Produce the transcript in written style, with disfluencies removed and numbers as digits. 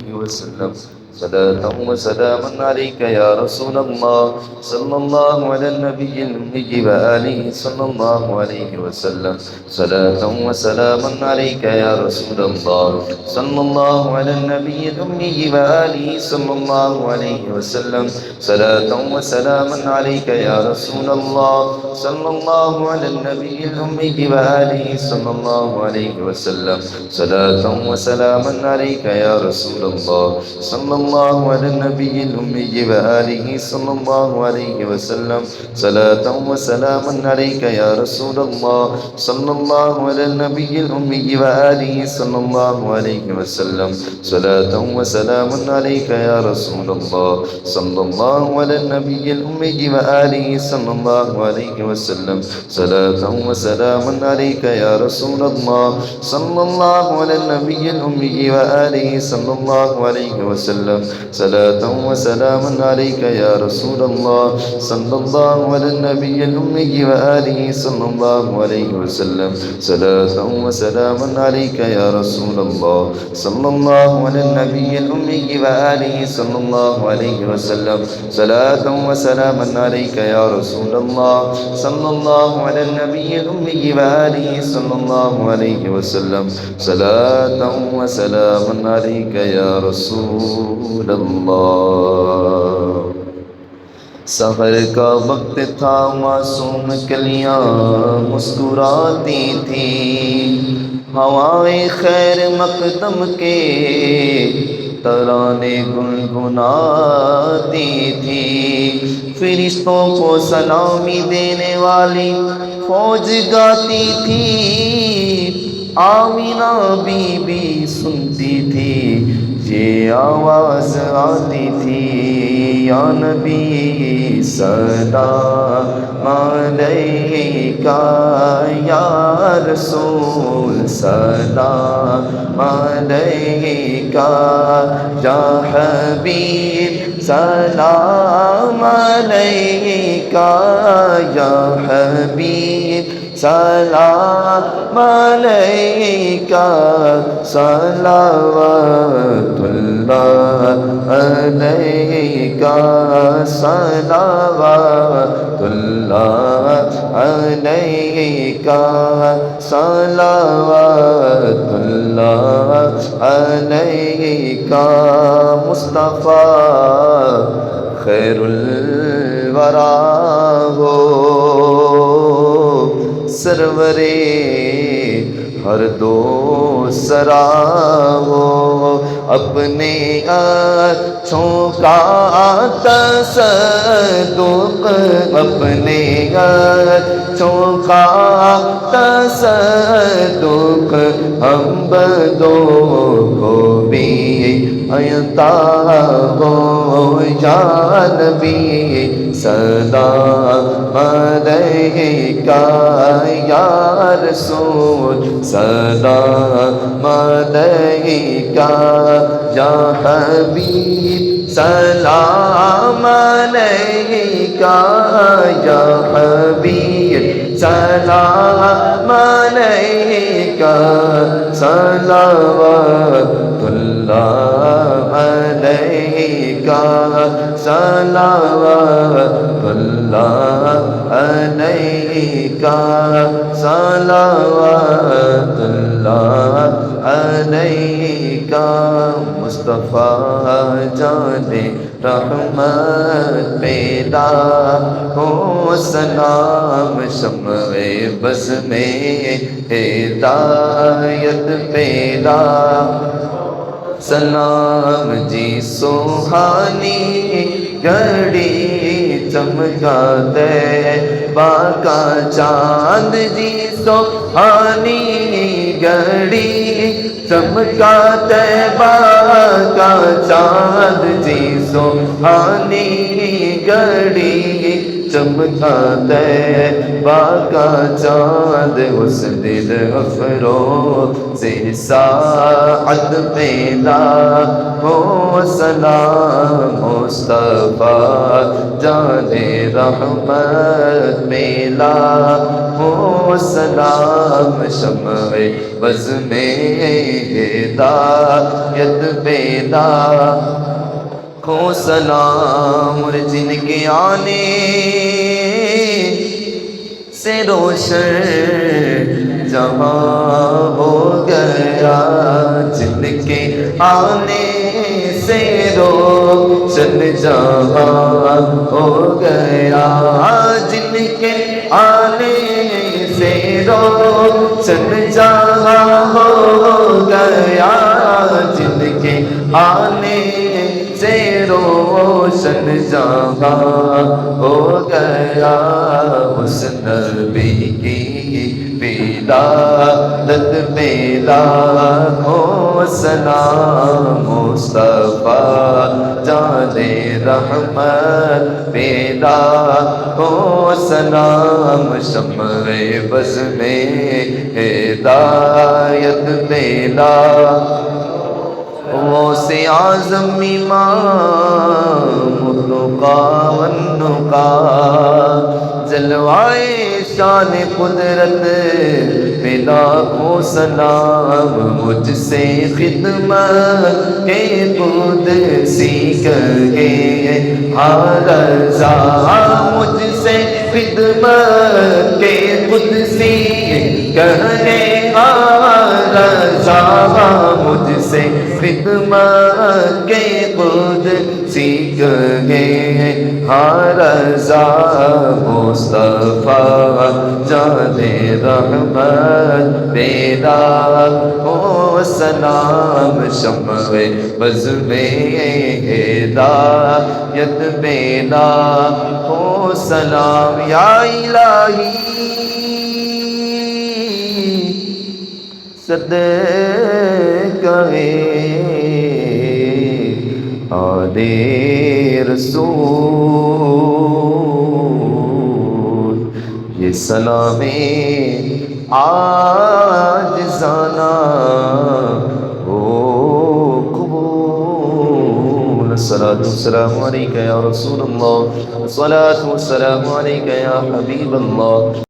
عليه وسلم صلاة وسلاما عليك يا رسول الله صلى الله على النبي الأمي وآله صلى الله عليه وسلم صلاة وسلاما عليك يا رسول الله صلى الله على النبي الأمي وآله صلى الله عليه وسلم صلاة وسلاما عليك يا رسول الله صلى الله على النبي الأمي وآله صلى الله عليه وسلم صلاة وسلاما عليك يا رسول الله صلى الله على النبي الأمي وآله صلى الله عليه وسلم صلاة وسلاما عليك يا رسول الله صلى الله على النبي الأمي وآله صلى الله عليه وسلم صلاة وسلاما عليك يا رسول الله صلى الله على النبي الأمي وآله صلى الله عليه وسلم صلاة وسلاما عليك يا رسول الله صلى الله على النبي الأمي وآله صلى الله عليه وسلم صلاة وسلاما عليك يا رسول الله صلى الله على النبي الأمي وآله صلى الله عليه وسلم صلاة وسلاما عليك يا رسول الله صلى الله على النبي الأمي وآله صلى الله عليه وسلم صلاة وسلاما عليك يا رسول الله صلى الله على النبي الأمي وآله صلى الله عليه وسلم صلاة وسلاما عليك يا رسول اللہ۔ سحر کا وقت تھا معصوم کلیاں مسکراتی تھی، ہوائیں خیر مقدم کے ترانے گنگناتی تھی، فرشتوں کو سلامی دینے والی فوج گاتی تھی، آمینہ بی بی سنتی تھی، یہ آواز آتی تھی، یا نبی سلام علیکہ یا رسول سلام علیکہ یا حبیب سلام علیکہ یا حبیب سلام علیکہ صلوات اللہ علیکہ صلوات اللہ علیکہ صلوات اللہ علیکہ۔ مصطفیٰ خیر الورا ہو، سرورے ہر دو سرا ہو، اپنے اچھوں کا تصدق، اپنے اچھوں کا تصدق، ہم بدوں کو بھی عطا ہو، یا نبی سلام علیکہ یا رسول سلام علیکہ یا حبیب سلام علیکہ یا حبیب سلام علیکہ صلوات اللہ علیکہ صلوات اللہ علیکہ صلوات اللہ علیکہ۔ مصطفیٰ جان رحمت پیدا ہو سلام، شمع بز میں ہدایت پیدا سلام جی، سوہانی گھڑی چمکا دے باقا چاند جی، سوہانی گھڑی چمکا دے باقا چاند جی، سوہانی گھڑی چمکا دے باقا چاند، اس دل افروز ساعت پیدا ہو سلام، ہو مصطفیٰ جان رحمت میلا ہو سلام شمع بز میں ہدایت بیدا کو سلام اور جن کے آنے سے روشن جہاں ہو گیا جن کے آنے سے روشن جہاں ہو گیا جن کے آنے سے روشن جہاں ہو گیا جن کے آنے سے روشن جہاں ہو گیا اس نبی کی ولادت میں لاکھوں سلام مصطفیٰ جان رحمت پہ لاکھوں سلام شمع بز میں ہدایت میلا غوث اعظم امام الرقا والنقا جلوائے شان قدرت پہ لاکھوں سلام مجھ سے خدمت کے قدسی کہے ہر رضا مجھ سے خدمت کے قدسی کہے ہر رضا مجھ سے خدمت کے قدسی کہے ہر رضا مصطفیٰ جان رحمت پیدا ہو سلام شمع بز میں ہدایت پیدا ہو سلام یا الہی صدقہ آل رسول یہ سلام عاجزانہ ہو قبول الصلاة والسلام علیکہ یا رسول اللہ الصلاة والسلام علیکہ یا حبیب اللہ